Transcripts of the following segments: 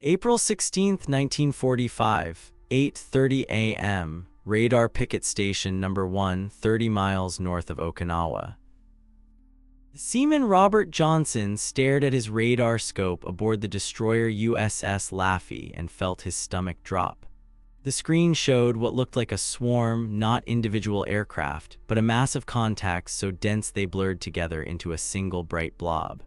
April 16, 1945, 8:30 a.m., Radar Picket Station Number 1, 30 miles north of Okinawa. Seaman Robert Johnson stared at his radar scope aboard the destroyer USS Laffey and felt his stomach drop. The screen showed what looked like a swarm, not individual aircraft, but a mass of contacts so dense they blurred together into a single bright blob.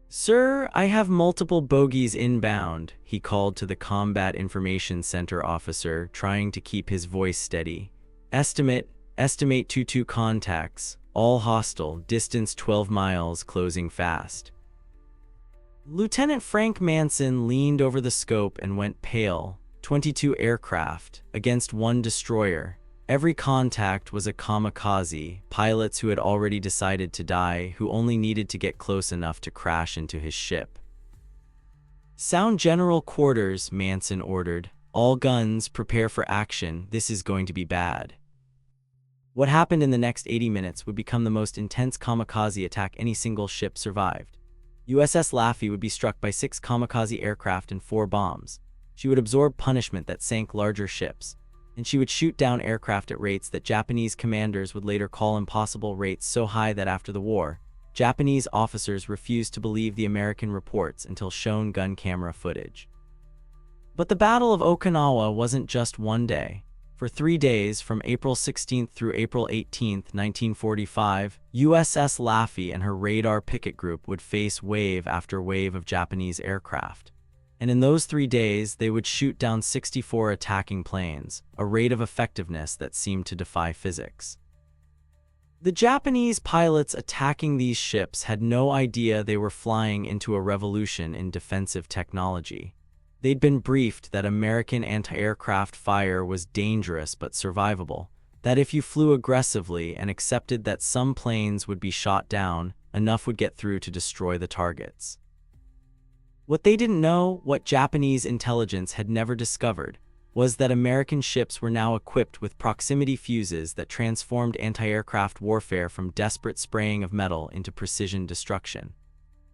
"Sir, I have multiple bogeys inbound," he called to the Combat Information Center officer, trying to keep his voice steady. Estimate 22 contacts, all hostile, distance 12 miles, closing fast." Lieutenant Frank Manson leaned over the scope and went pale. 22 aircraft, against one destroyer. Every contact was a kamikaze, pilots who had already decided to die, who only needed to get close enough to crash into his ship. "Sound general quarters," Manson ordered. "All guns, prepare for action. This is going to be bad." What happened in the next 80 minutes would become the most intense kamikaze attack any single ship survived. USS Laffey would be struck by 6 kamikaze aircraft and 4 bombs. She would absorb punishment that sank larger ships, and she would shoot down aircraft at rates that Japanese commanders would later call impossible, rates so high that after the war, Japanese officers refused to believe the American reports until shown gun camera footage. But the Battle of Okinawa wasn't just one day. For 3 days, from April 16th through April 18th, 1945, USS Laffey and her radar picket group would face wave after wave of Japanese aircraft. And in those 3 days, they would shoot down 64 attacking planes, a rate of effectiveness that seemed to defy physics. The Japanese pilots attacking these ships had no idea they were flying into a revolution in defensive technology. They'd been briefed that American anti-aircraft fire was dangerous but survivable, that if you flew aggressively and accepted that some planes would be shot down, enough would get through to destroy the targets. What they didn't know, what Japanese intelligence had never discovered, was that American ships were now equipped with proximity fuses that transformed anti-aircraft warfare from desperate spraying of metal into precision destruction.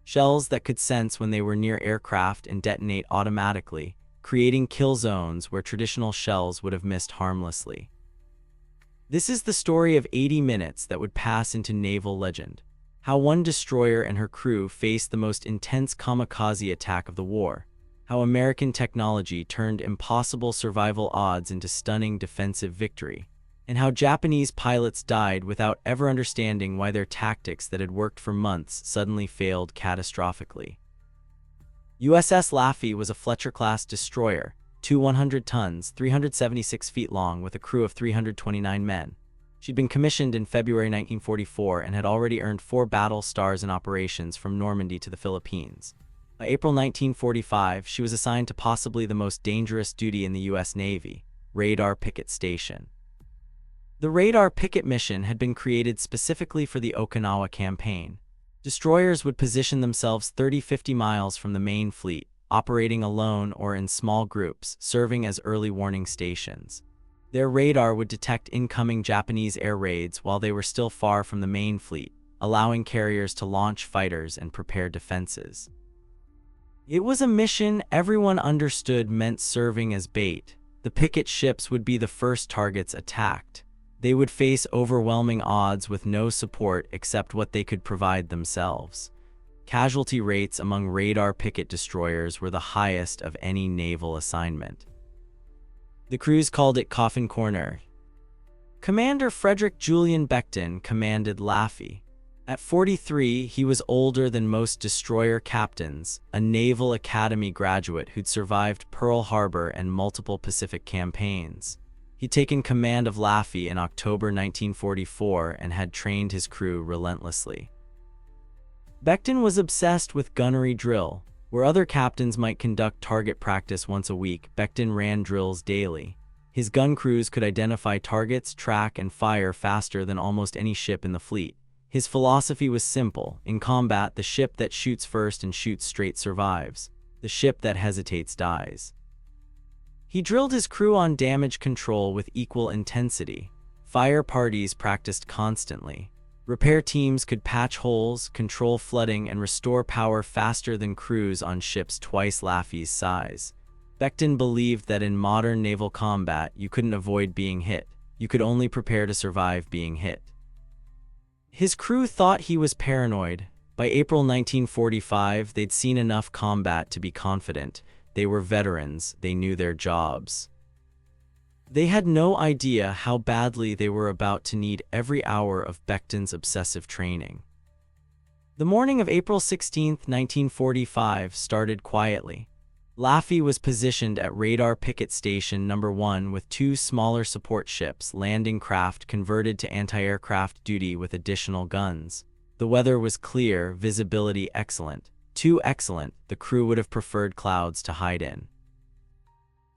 Shells that could sense when they were near aircraft and detonate automatically, creating kill zones where traditional shells would have missed harmlessly. This is the story of 80 minutes that would pass into naval legend. How one destroyer and her crew faced the most intense kamikaze attack of the war. How American technology turned impossible survival odds into stunning defensive victory. And how Japanese pilots died without ever understanding why their tactics that had worked for months suddenly failed catastrophically. USS Laffey was a Fletcher-class destroyer, 100 tons, 376 feet long, with a crew of 329 men. She'd been commissioned in February 1944 and had already earned 4 battle stars in operations from Normandy to the Philippines. By April 1945, she was assigned to possibly the most dangerous duty in the U.S. Navy, Radar Picket Station. The radar picket mission had been created specifically for the Okinawa campaign. Destroyers would position themselves 30–50 miles from the main fleet, operating alone or in small groups, serving as early warning stations. Their radar would detect incoming Japanese air raids while they were still far from the main fleet, allowing carriers to launch fighters and prepare defenses. It was a mission everyone understood meant serving as bait. The picket ships would be the first targets attacked. They would face overwhelming odds with no support except what they could provide themselves. Casualty rates among radar picket destroyers were the highest of any naval assignment. The crews called it Coffin Corner. Commander Frederick Julian Becton commanded Laffey. At 43, he was older than most destroyer captains, a Naval Academy graduate who'd survived Pearl Harbor and multiple Pacific campaigns. He'd taken command of Laffey in October 1944 and had trained his crew relentlessly. Becton was obsessed with gunnery drill. Where other captains might conduct target practice once a week, Becton ran drills daily. His gun crews could identify targets, track, and fire faster than almost any ship in the fleet. His philosophy was simple. In combat, the ship that shoots first and shoots straight survives. The ship that hesitates dies. He drilled his crew on damage control with equal intensity. Fire parties practiced constantly. Repair teams could patch holes, control flooding, and restore power faster than crews on ships twice Laffey's size. Becton believed that in modern naval combat, you couldn't avoid being hit. You could only prepare to survive being hit. His crew thought he was paranoid. By April 1945, they'd seen enough combat to be confident. They were veterans, they knew their jobs. They had no idea how badly they were about to need every hour of Becton's obsessive training. The morning of April 16, 1945 started quietly. Laffey was positioned at Radar Picket Station No. 1 with two smaller support ships, landing craft converted to anti-aircraft duty with additional guns. The weather was clear, visibility excellent. Too excellent, the crew would have preferred clouds to hide in.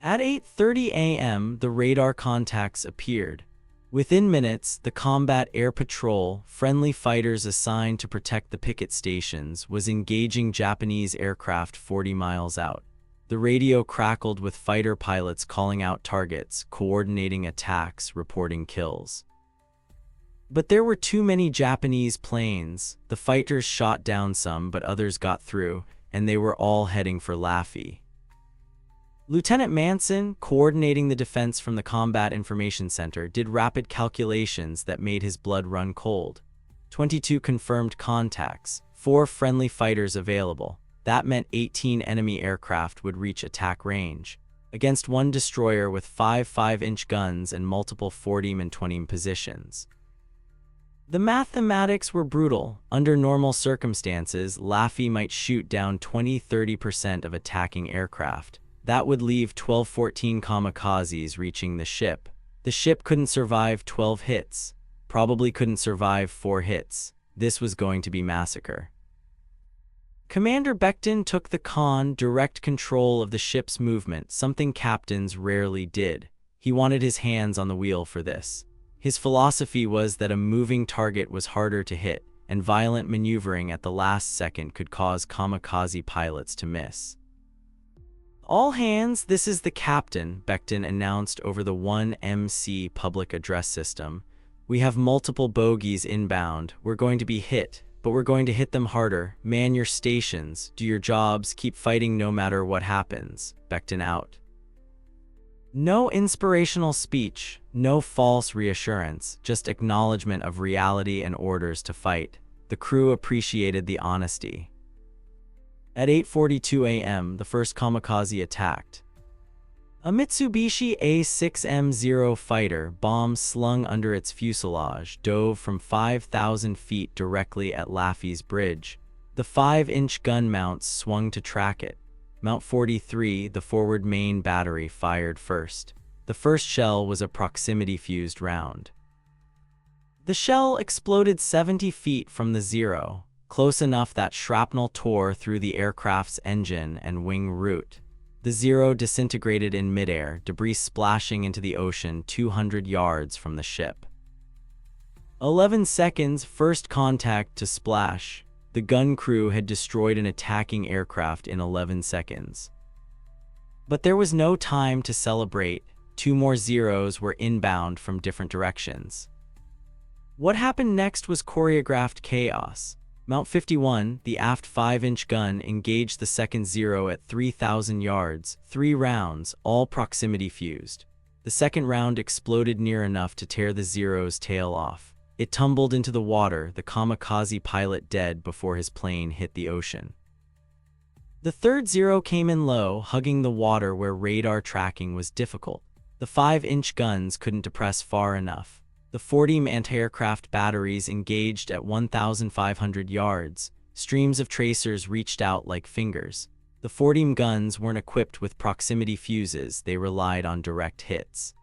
At 8:30 a.m., the radar contacts appeared. Within minutes, the Combat Air Patrol, friendly fighters assigned to protect the picket stations, was engaging Japanese aircraft 40 miles out. The radio crackled with fighter pilots calling out targets, coordinating attacks, reporting kills. But there were too many Japanese planes. The fighters shot down some, but others got through, and they were all heading for Laffey. Lieutenant Manson, coordinating the defense from the Combat Information Center, did rapid calculations that made his blood run cold. 22 confirmed contacts, 4 friendly fighters available. That meant 18 enemy aircraft would reach attack range, against one destroyer with 5 5-inch guns and multiple 40 and 20 positions. The mathematics were brutal. Under normal circumstances, Laffey might shoot down 20–30% of attacking aircraft. That would leave 12–14 kamikazes reaching the ship. The ship couldn't survive 12 hits, probably couldn't survive 4 hits. This was going to be massacre. Commander Becton took the direct control of the ship's movement, something captains rarely did. He wanted his hands on the wheel for this. His philosophy was that a moving target was harder to hit, and violent maneuvering at the last second could cause kamikaze pilots to miss. "All hands, this is the captain," Becton announced over the 1MC public address system. "We have multiple bogeys inbound. We're going to be hit, but we're going to hit them harder. Man your stations, do your jobs, keep fighting no matter what happens." Becton out. No inspirational speech, no false reassurance, just acknowledgement of reality and orders to fight. The crew appreciated the honesty. At 8:42 a.m., the first kamikaze attacked. A Mitsubishi A6M0 fighter, bomb slung under its fuselage, dove from 5,000 feet directly at Laffey's bridge. The 5-inch gun mounts swung to track it. Mount 43, the forward main battery, fired first. The first shell was a proximity-fused round. The shell exploded 70 feet from the Zero, close enough that shrapnel tore through the aircraft's engine and wing root. The Zero disintegrated in midair, debris splashing into the ocean 200 yards from the ship. 11 seconds, first contact to splash. The gun crew had destroyed an attacking aircraft in 11 seconds. But there was no time to celebrate. 2 more Zeros were inbound from different directions. What happened next was choreographed chaos. Mount 51, the aft 5-inch gun, engaged the second Zero at 3,000 yards, 3 rounds, all proximity fused. The second round exploded near enough to tear the Zero's tail off. It tumbled into the water, the kamikaze pilot dead before his plane hit the ocean. The third Zero came in low, hugging the water where radar tracking was difficult. The 5-inch guns couldn't depress far enough. The 40 anti-aircraft batteries engaged at 1,500 yards. Streams of tracers reached out like fingers. The 40 guns weren't equipped with proximity fuses, they relied on direct hits.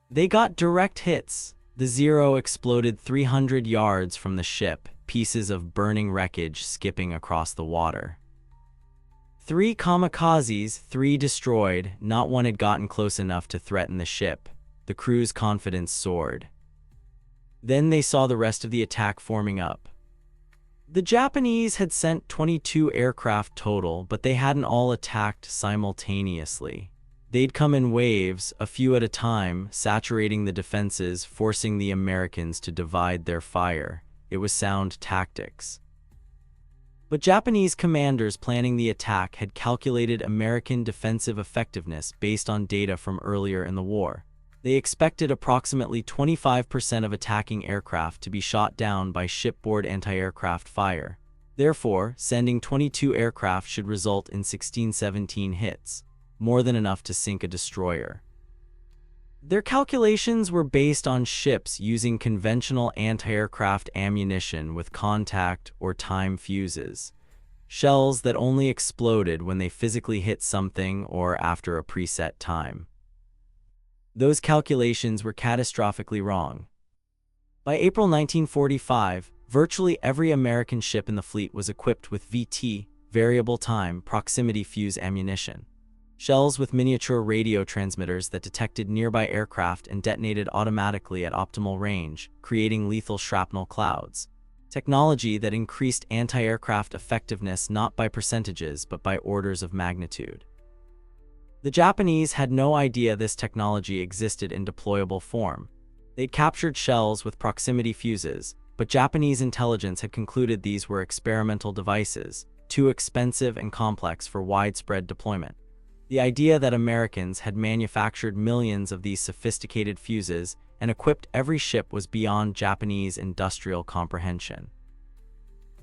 They got direct hits. The Zero exploded 300 yards from the ship, pieces of burning wreckage skipping across the water. 3 kamikazes, 3 destroyed, not one had gotten close enough to threaten the ship. The crew's confidence soared. Then they saw the rest of the attack forming up. The Japanese had sent 22 aircraft total, but they hadn't all attacked simultaneously. They'd come in waves, a few at a time, saturating the defenses, forcing the Americans to divide their fire. It was sound tactics. But Japanese commanders planning the attack had calculated American defensive effectiveness based on data from earlier in the war. They expected approximately 25% of attacking aircraft to be shot down by shipboard anti-aircraft fire. Therefore, sending 22 aircraft should result in 16-17 hits, more than enough to sink a destroyer. Their calculations were based on ships using conventional anti-aircraft ammunition with contact or time fuses, shells that only exploded when they physically hit something or after a preset time. Those calculations were catastrophically wrong. By April 1945, virtually every American ship in the fleet was equipped with VT, variable time, proximity fuse ammunition. Shells with miniature radio transmitters that detected nearby aircraft and detonated automatically at optimal range, creating lethal shrapnel clouds. Technology that increased anti-aircraft effectiveness not by percentages but by orders of magnitude. The Japanese had no idea this technology existed in deployable form. They'd captured shells with proximity fuses, but Japanese intelligence had concluded these were experimental devices, too expensive and complex for widespread deployment. The idea that Americans had manufactured millions of these sophisticated fuses and equipped every ship was beyond Japanese industrial comprehension.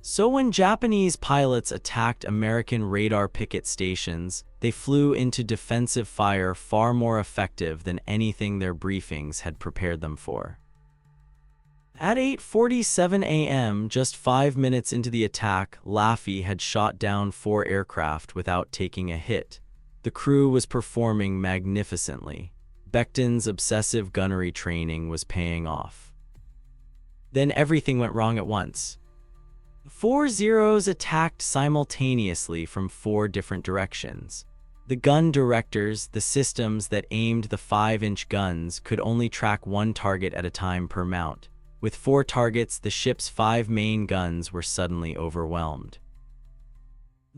So when Japanese pilots attacked American radar picket stations, they flew into defensive fire far more effective than anything their briefings had prepared them for. At 8:47 a.m., just 5 minutes into the attack, Laffey had shot down 4 aircraft without taking a hit. The crew was performing magnificently. Becton's obsessive gunnery training was paying off. Then everything went wrong at once. 4 Zeros attacked simultaneously from 4 different directions. The gun directors, the systems that aimed the 5-inch guns, could only track 1 target at a time per mount. With 4 targets, the ship's 5 main guns were suddenly overwhelmed.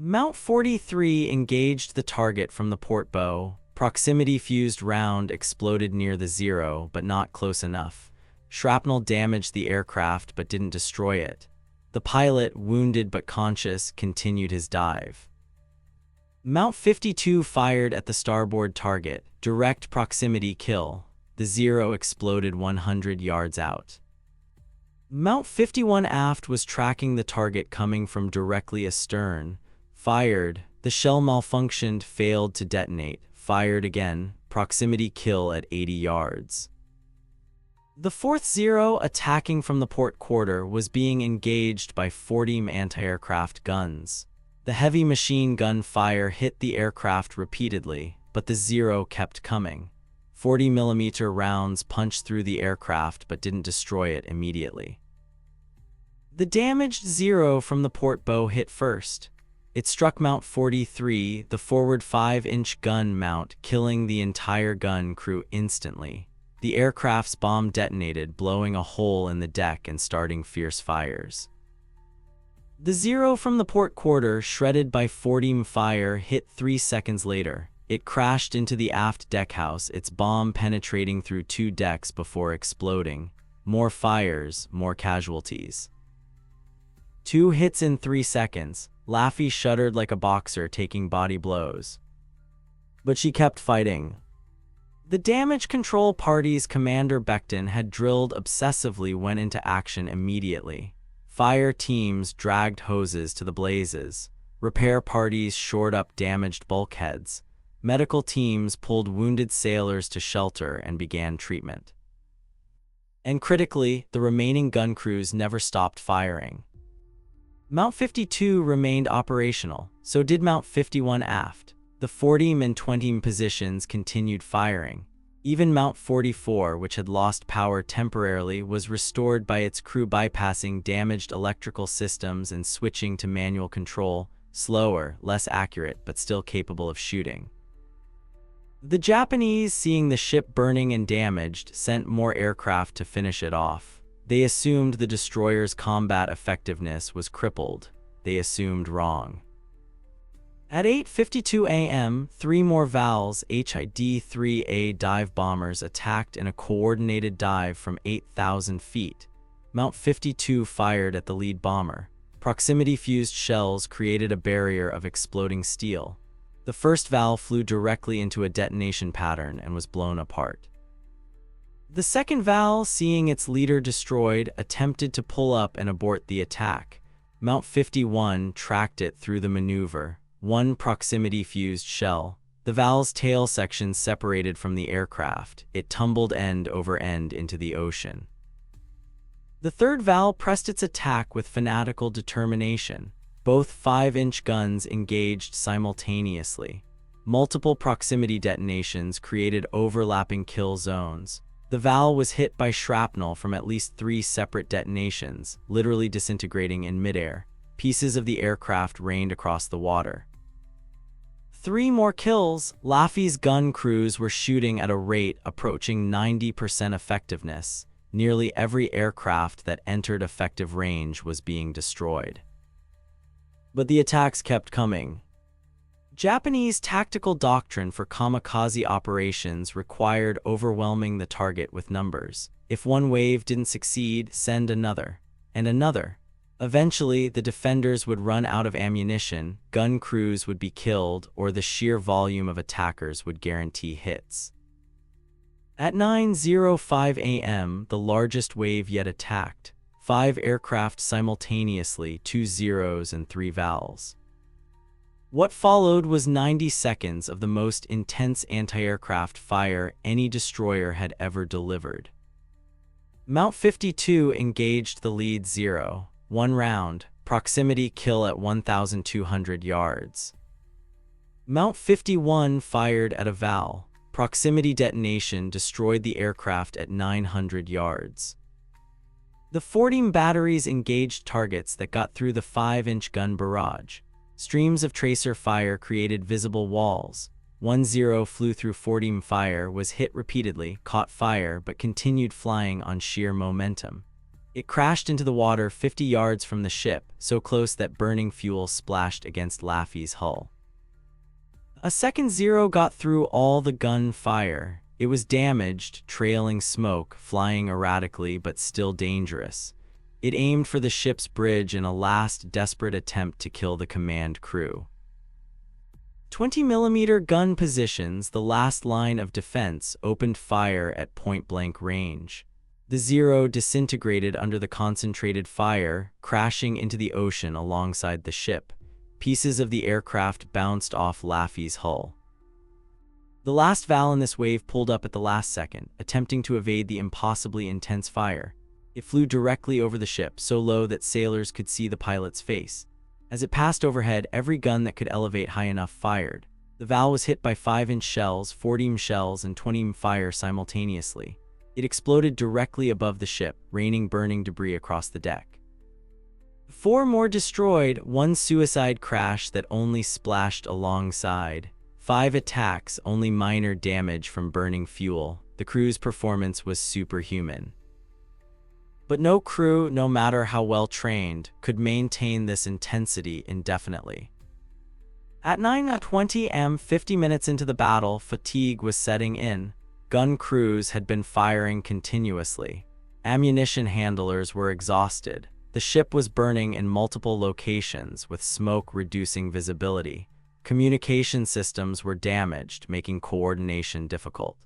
Mount 43 engaged the target from the port bow. Proximity-fused round exploded near the Zero, but not close enough. Shrapnel damaged the aircraft but didn't destroy it. The pilot, wounded but conscious, continued his dive. Mount 52 fired at the starboard target, direct proximity kill. The Zero exploded 100 yards out. Mount 51 aft was tracking the target coming from directly astern. Fired. The shell malfunctioned, failed to detonate. Fired again. Proximity kill at 80 yards. The 4th Zero, attacking from the port quarter, was being engaged by 40 anti-aircraft guns. The heavy machine gun fire hit the aircraft repeatedly, but the Zero kept coming. 40mm rounds punched through the aircraft but didn't destroy it immediately. The damaged Zero from the port bow hit first. It struck Mount 43, the forward 5-inch gun mount, killing the entire gun crew instantly. The aircraft's bomb detonated, blowing a hole in the deck and starting fierce fires. The Zero from the port quarter, shredded by 40mm fire, hit 3 seconds later. It crashed into the aft deckhouse, its bomb penetrating through 2 decks before exploding. More fires, more casualties. 2 hits in 3 seconds. Laffey shuddered like a boxer taking body blows. But she kept fighting. The damage control party's commander Becton had drilled obsessively went into action immediately. Fire teams dragged hoses to the blazes. Repair parties shored up damaged bulkheads. Medical teams pulled wounded sailors to shelter and began treatment. And critically, the remaining gun crews never stopped firing. Mount 52 remained operational, so did Mount 51 aft. The 40mm and 20mm positions continued firing. Even Mount 44, which had lost power temporarily, was restored by its crew bypassing damaged electrical systems and switching to manual control, slower, less accurate, but still capable of shooting. The Japanese, seeing the ship burning and damaged, sent more aircraft to finish it off. They assumed the destroyer's combat effectiveness was crippled. They assumed wrong. At 8:52 a.m., three more VALs HID-3A dive bombers attacked in a coordinated dive from 8,000 feet. Mount 52 fired at the lead bomber. Proximity-fused shells created a barrier of exploding steel. The first VAL flew directly into a detonation pattern and was blown apart. The second VAL, seeing its leader destroyed, attempted to pull up and abort the attack. Mount 51 tracked it through the maneuver. One proximity-fused shell. The VAL's tail section separated from the aircraft. It tumbled end over end into the ocean. The third VAL pressed its attack with fanatical determination. Both 5-inch guns engaged simultaneously. Multiple proximity detonations created overlapping kill zones. The VAL was hit by shrapnel from at least 3 separate detonations, literally disintegrating in midair. Pieces of the aircraft rained across the water. 3 more kills. Laffey's gun crews were shooting at a rate approaching 90% effectiveness. Nearly every aircraft that entered effective range was being destroyed. But the attacks kept coming. Japanese tactical doctrine for kamikaze operations required overwhelming the target with numbers. If one wave didn't succeed, send another, and another. Eventually, the defenders would run out of ammunition, gun crews would be killed, or the sheer volume of attackers would guarantee hits. At 9:05 a.m., the largest wave yet attacked. 5 aircraft simultaneously, 2 Zeros and 3 VALs. What followed was 90 seconds of the most intense anti-aircraft fire any destroyer had ever delivered. Mount 52 engaged the lead Zero. 1 round, proximity kill at 1,200 yards. Mount 51 fired at a VAL. Proximity detonation destroyed the aircraft at 900 yards. The 14 batteries engaged targets that got through the 5-inch gun barrage. Streams of tracer fire created visible walls. 1 Zero flew through 14 fire, was hit repeatedly, caught fire, but continued flying on sheer momentum. It crashed into the water 50 yards from the ship, so close that burning fuel splashed against Laffey's hull. A second Zero got through all the gun fire. It was damaged, trailing smoke, flying erratically but still dangerous. It aimed for the ship's bridge in a last desperate attempt to kill the command crew. 20mm gun positions, the last line of defense, opened fire at point-blank range. The Zero disintegrated under the concentrated fire, crashing into the ocean alongside the ship. Pieces of the aircraft bounced off Laffey's hull. The last VAL in this wave pulled up at the last second, attempting to evade the impossibly intense fire. It flew directly over the ship, so low that sailors could see the pilot's face. As it passed overhead, every gun that could elevate high enough fired. The VAL was hit by 5-inch shells, 14 shells, and 20 fire simultaneously. It exploded directly above the ship, raining burning debris across the deck. 4 more destroyed, 1 suicide crash that only splashed alongside. 5 attacks, only minor damage from burning fuel. The crew's performance was superhuman. But no crew, no matter how well trained, could maintain this intensity indefinitely. At 9:20 am, 50 minutes into the battle, fatigue was setting in. Gun crews had been firing continuously. Ammunition handlers were exhausted. The ship was burning in multiple locations, with smoke reducing visibility. Communication systems were damaged, making coordination difficult.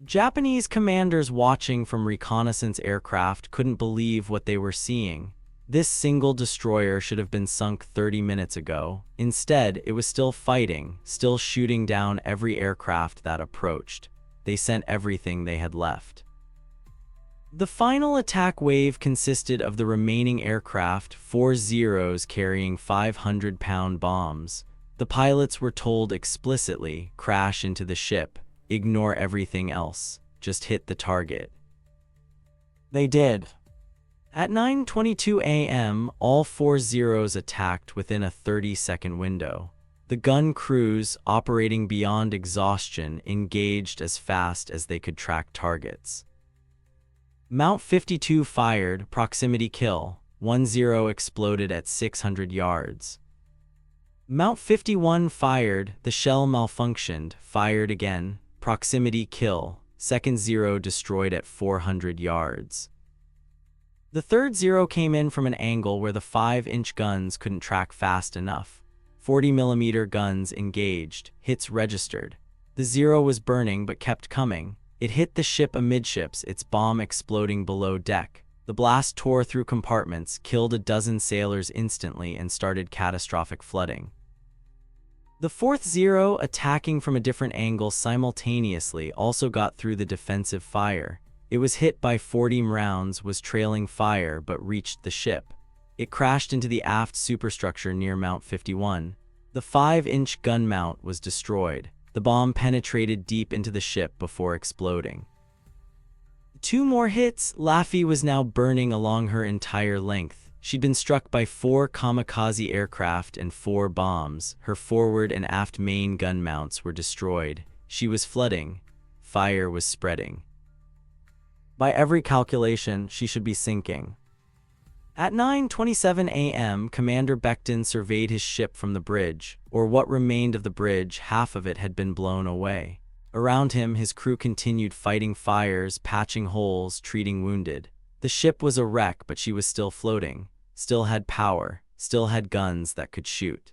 Japanese commanders watching from reconnaissance aircraft couldn't believe what they were seeing. This single destroyer should have been sunk 30 minutes ago. Instead, it was still fighting, still shooting down every aircraft that approached. They sent everything they had left. The final attack wave consisted of the remaining aircraft, 4 Zeros carrying 500-pound bombs. The pilots were told explicitly, crash into the ship, ignore everything else, just hit the target. They did. At 9:22 am, all 4 Zeros attacked within a 30-second window. The gun crews, operating beyond exhaustion, engaged as fast as they could track targets. Mount 52 fired, proximity kill. 1 Zero exploded at 600 yards. Mount 51 fired, the shell malfunctioned, fired again, proximity kill, second zero destroyed at 400 yards. The third zero came in from an angle where the 5-inch guns couldn't track fast enough. 40mm guns engaged, hits registered. The zero was burning but kept coming. It hit the ship amidships, its bomb exploding below deck. The blast tore through compartments, killed a dozen sailors instantly, and started catastrophic flooding. The fourth zero, attacking from a different angle simultaneously, also got through the defensive fire. It was hit by 40 rounds, was trailing fire, but reached the ship. It crashed into the aft superstructure near Mount 51. The 5-inch gun mount was destroyed. The bomb penetrated deep into the ship before exploding. 2 more hits. Laffey was now burning along her entire length. She'd been struck by 4 kamikaze aircraft and 4 bombs. Her forward and aft main gun mounts were destroyed. She was flooding. Fire was spreading. By every calculation, she should be sinking. At 9:27 a.m., Commander Becton surveyed his ship from the bridge, or what remained of the bridge. Half of it had been blown away. Around him, his crew continued fighting fires, patching holes, treating wounded. The ship was a wreck, but she was still floating, still had power, still had guns that could shoot.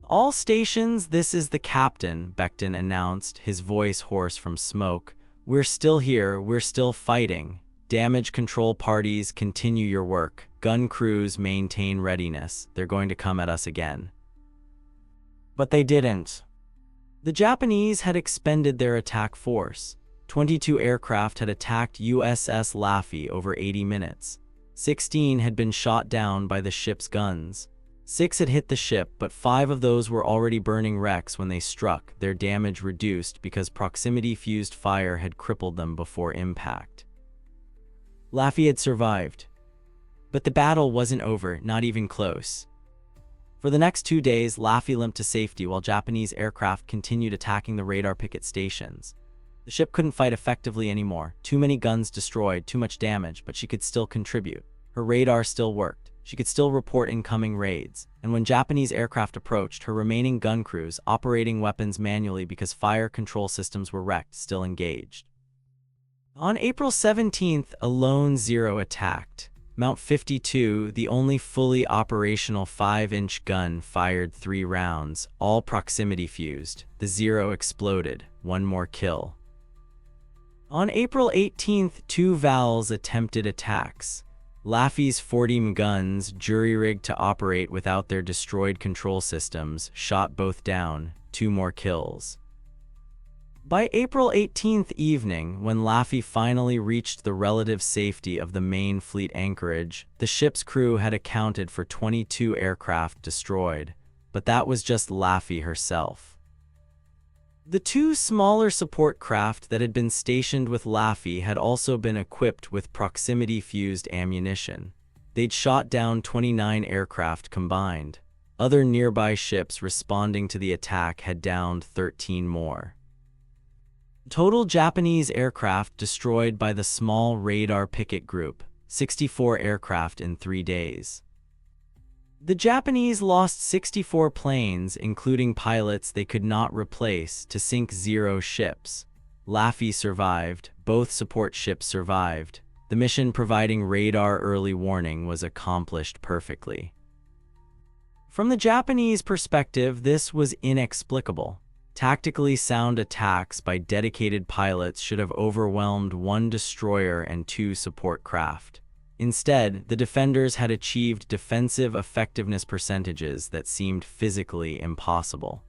"All stations, this is the captain," Becton announced, his voice hoarse from smoke. "We're still here, we're still fighting. Damage control parties, continue your work. Gun crews, maintain readiness. They're going to come at us again." But they didn't. The Japanese had expended their attack force. 22 aircraft had attacked USS Laffey over 80 minutes. 16 had been shot down by the ship's guns. 6 had hit the ship, but 5 of those were already burning wrecks when they struck, their damage reduced because proximity-fused fire had crippled them before impact. Laffey had survived. But the battle wasn't over, not even close. For the next 2 days, Laffey limped to safety while Japanese aircraft continued attacking the radar picket stations. The ship couldn't fight effectively anymore. Too many guns destroyed, too much damage, but she could still contribute. Her radar still worked. She could still report incoming raids. And when Japanese aircraft approached, her remaining gun crews, operating weapons manually because fire control systems were wrecked, still engaged. On April 17th, a lone zero attacked. Mount 52, the only fully operational 5-inch gun, fired 3 rounds, all proximity fused. The zero exploded, 1 more kill. On April 18th, 2 VALs attempted attacks. Laffey's 40mm guns, jury-rigged to operate without their destroyed control systems, shot both down, 2 more kills. By April 18th evening, when Laffey finally reached the relative safety of the main fleet anchorage, the ship's crew had accounted for 22 aircraft destroyed, but that was just Laffey herself. The 2 smaller support craft that had been stationed with Laffey had also been equipped with proximity-fused ammunition. They'd shot down 29 aircraft combined. Other nearby ships responding to the attack had downed 13 more. Total Japanese aircraft destroyed by the small radar picket group, 64 aircraft in 3 days. The Japanese lost 64 planes, including pilots they could not replace, to sink 0 ships. Laffey survived, both support ships survived. The mission providing radar early warning was accomplished perfectly. From the Japanese perspective, this was inexplicable. Tactically sound attacks by dedicated pilots should have overwhelmed 1 destroyer and 2 support craft. Instead, the defenders had achieved defensive effectiveness percentages that seemed physically impossible.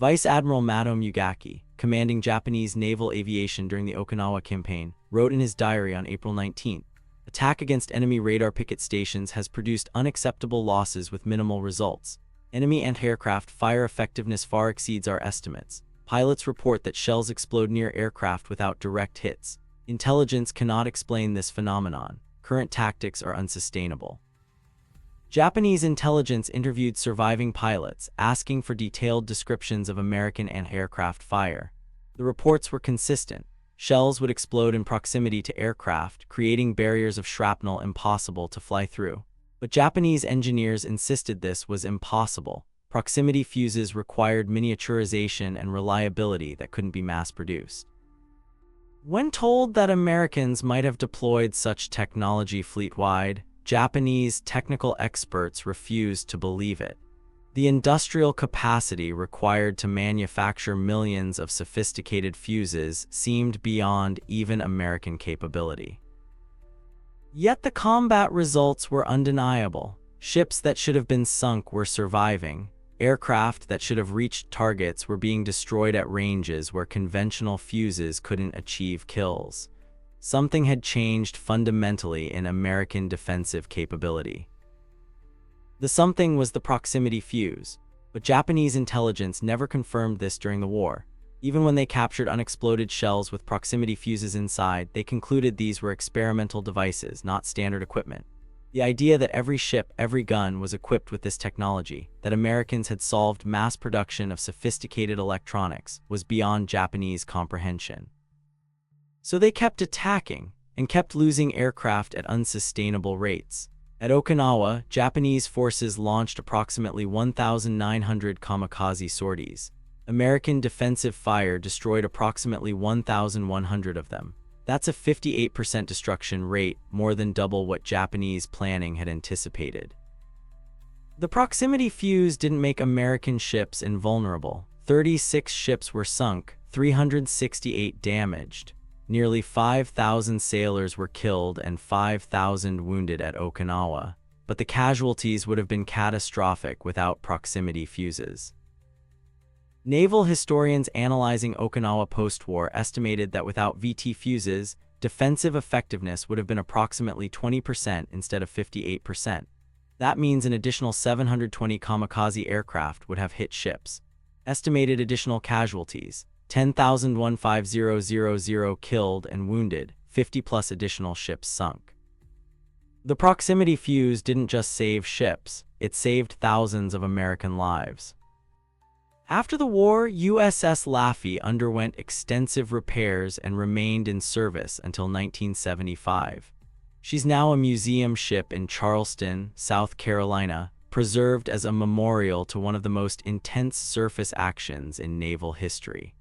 Vice Admiral Madome Ugaki, commanding Japanese naval aviation during the Okinawa campaign, wrote in his diary on April 19, "Attack against enemy radar picket stations has produced unacceptable losses with minimal results. Enemy anti-aircraft fire effectiveness far exceeds our estimates. Pilots report that shells explode near aircraft without direct hits. Intelligence cannot explain this phenomenon. Current tactics are unsustainable." Japanese intelligence interviewed surviving pilots, asking for detailed descriptions of American anti-aircraft fire. The reports were consistent. Shells would explode in proximity to aircraft, creating barriers of shrapnel impossible to fly through. But Japanese engineers insisted this was impossible. Proximity fuses required miniaturization and reliability that couldn't be mass-produced. When told that Americans might have deployed such technology fleet-wide, Japanese technical experts refused to believe it. The industrial capacity required to manufacture millions of sophisticated fuses seemed beyond even American capability. Yet the combat results were undeniable. Ships that should have been sunk were surviving. Aircraft that should have reached targets were being destroyed at ranges where conventional fuses couldn't achieve kills. Something had changed fundamentally in American defensive capability. The something was the proximity fuse, but Japanese intelligence never confirmed this during the war. Even when they captured unexploded shells with proximity fuses inside, they concluded these were experimental devices, not standard equipment. The idea that every ship, every gun was equipped with this technology, that Americans had solved mass production of sophisticated electronics, was beyond Japanese comprehension. So they kept attacking, and kept losing aircraft at unsustainable rates. At Okinawa, Japanese forces launched approximately 1,900 kamikaze sorties. American defensive fire destroyed approximately 1,100 of them. That's a 58% destruction rate, more than double what Japanese planning had anticipated. The proximity fuse didn't make American ships invulnerable. 36 ships were sunk, 368 damaged. Nearly 5,000 sailors were killed and 5,000 wounded at Okinawa, but the casualties would have been catastrophic without proximity fuses. Naval historians analyzing Okinawa post-war estimated that without VT fuses, defensive effectiveness would have been approximately 20% instead of 58%. That means an additional 720 kamikaze aircraft would have hit ships. Estimated additional casualties: 10,150 killed and wounded, 50+ additional ships sunk. The proximity fuse didn't just save ships, it saved thousands of American lives. After the war, USS Laffey underwent extensive repairs and remained in service until 1975. She's now a museum ship in Charleston, South Carolina, preserved as a memorial to one of the most intense surface actions in naval history.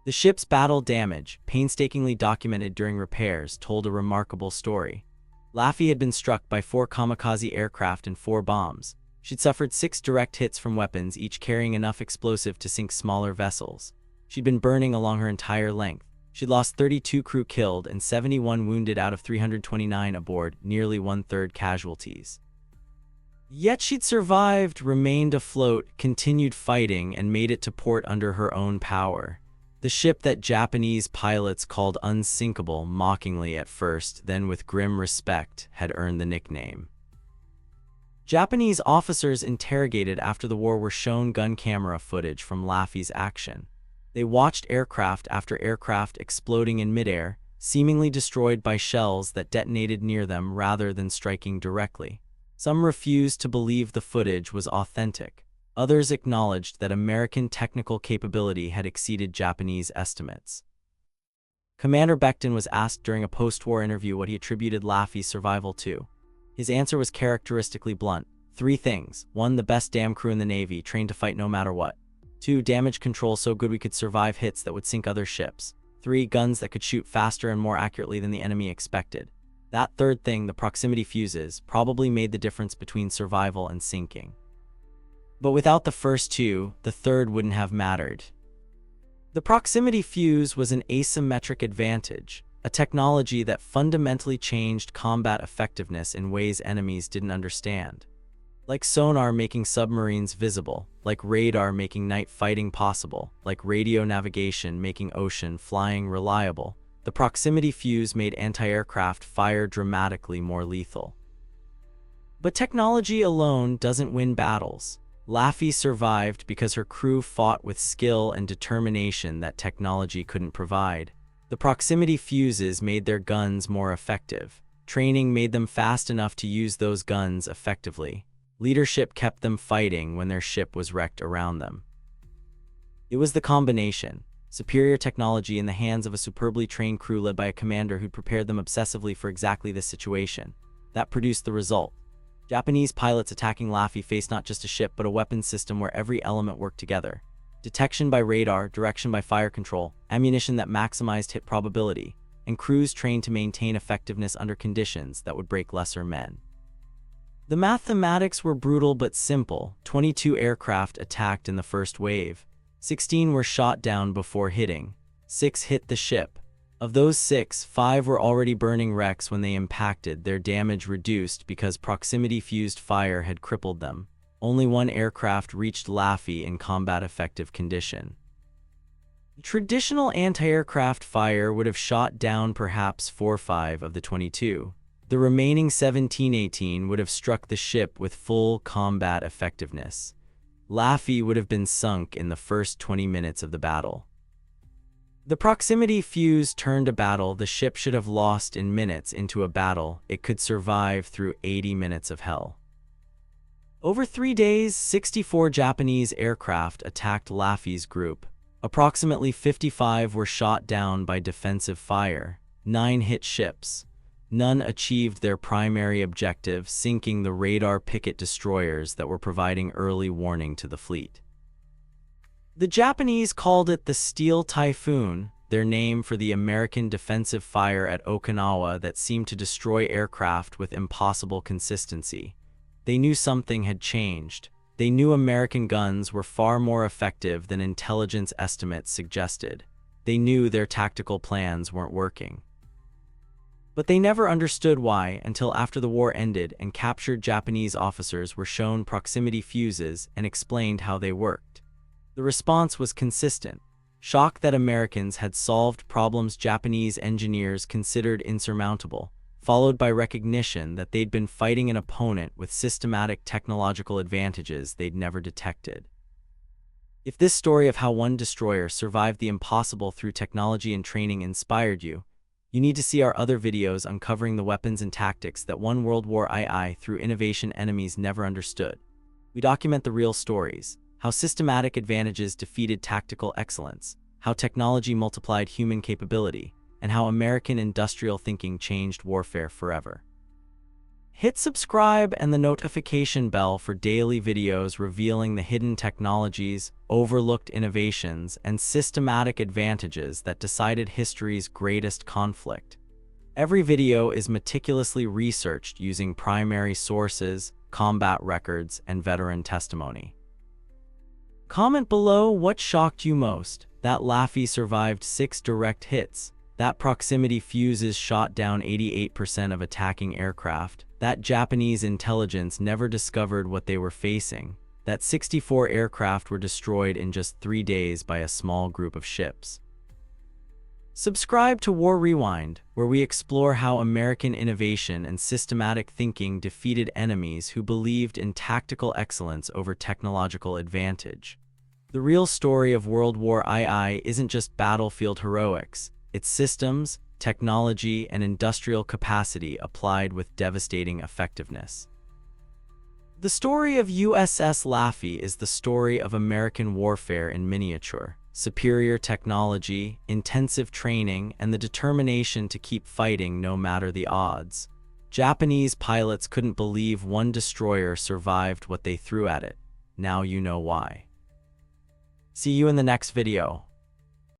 The ship's battle damage, painstakingly documented during repairs, told a remarkable story. Laffey had been struck by 4 kamikaze aircraft and 4 bombs. She'd suffered 6 direct hits from weapons, each carrying enough explosive to sink smaller vessels. She'd been burning along her entire length. She'd lost 32 crew killed and 71 wounded out of 329 aboard, nearly 1/3 casualties. Yet she'd survived, remained afloat, continued fighting, and made it to port under her own power. The ship that Japanese pilots called unsinkable mockingly at first, then with grim respect, had earned the nickname. Japanese officers interrogated after the war were shown gun camera footage from Laffey's action. They watched aircraft after aircraft exploding in midair, seemingly destroyed by shells that detonated near them rather than striking directly. Some refused to believe the footage was authentic. Others acknowledged that American technical capability had exceeded Japanese estimates. Commander Becton was asked during a post-war interview what he attributed Laffey's survival to. His answer was characteristically blunt. 3 things. 1, the best damn crew in the Navy, trained to fight no matter what. 2, damage control so good we could survive hits that would sink other ships. 3, guns that could shoot faster and more accurately than the enemy expected. That third thing, the proximity fuses, probably made the difference between survival and sinking. But without the first 2, the third wouldn't have mattered. The proximity fuse was an asymmetric advantage, a technology that fundamentally changed combat effectiveness in ways enemies didn't understand. Like sonar making submarines visible, like radar making night fighting possible, like radio navigation making ocean flying reliable, the proximity fuse made anti-aircraft fire dramatically more lethal. But technology alone doesn't win battles. Laffey survived because her crew fought with skill and determination that technology couldn't provide. The proximity fuses made their guns more effective. Training made them fast enough to use those guns effectively. Leadership kept them fighting when their ship was wrecked around them. It was the combination, superior technology in the hands of a superbly trained crew led by a commander who'd prepared them obsessively for exactly this situation, that produced the result. Japanese pilots attacking Laffey faced not just a ship but a weapons system where every element worked together. Detection by radar, direction by fire control, ammunition that maximized hit probability, and crews trained to maintain effectiveness under conditions that would break lesser men. The mathematics were brutal but simple. 22 aircraft attacked in the first wave. 16 were shot down before hitting. 6 hit the ship. Of those 6, 5 were already burning wrecks when they impacted, their damage reduced because proximity-fused fire had crippled them. Only 1 aircraft reached Laffey in combat-effective condition. Traditional anti-aircraft fire would have shot down perhaps 4 or 5 of the 22. The remaining 17-18 would have struck the ship with full combat effectiveness. Laffey would have been sunk in the first 20 minutes of the battle. The proximity fuse turned a battle the ship should have lost in minutes into a battle it could survive through 80 minutes of hell. Over 3 days, 64 Japanese aircraft attacked Laffey's group. Approximately 55 were shot down by defensive fire. 9 hit ships. None achieved their primary objective, sinking the radar picket destroyers that were providing early warning to the fleet. The Japanese called it the Steel Typhoon, their name for the American defensive fire at Okinawa that seemed to destroy aircraft with impossible consistency. They knew something had changed. They knew American guns were far more effective than intelligence estimates suggested. They knew their tactical plans weren't working. But they never understood why until after the war ended and captured Japanese officers were shown proximity fuses and explained how they worked. The response was consistent: shock that Americans had solved problems Japanese engineers considered insurmountable, followed by recognition that they'd been fighting an opponent with systematic technological advantages they'd never detected. If this story of how one destroyer survived the impossible through technology and training inspired you, you need to see our other videos uncovering the weapons and tactics that won World War II through innovation enemies never understood. We document the real stories: how systematic advantages defeated tactical excellence, how technology multiplied human capability, and how American industrial thinking changed warfare forever. Hit subscribe and the notification bell for daily videos revealing the hidden technologies, overlooked innovations, and systematic advantages that decided history's greatest conflict. Every video is meticulously researched using primary sources, combat records, and veteran testimony. Comment below what shocked you most: that Laffey survived 6 direct hits, that proximity fuses shot down 88% of attacking aircraft, that Japanese intelligence never discovered what they were facing, that 64 aircraft were destroyed in just 3 days by a small group of ships. Subscribe to War Rewind, where we explore how American innovation and systematic thinking defeated enemies who believed in tactical excellence over technological advantage. The real story of World War II isn't just battlefield heroics, it's systems, technology, and industrial capacity applied with devastating effectiveness. The story of USS Laffey is the story of American warfare in miniature: superior technology, intensive training, and the determination to keep fighting no matter the odds. Japanese pilots couldn't believe one destroyer survived what they threw at it. Now you know why. See you in the next video.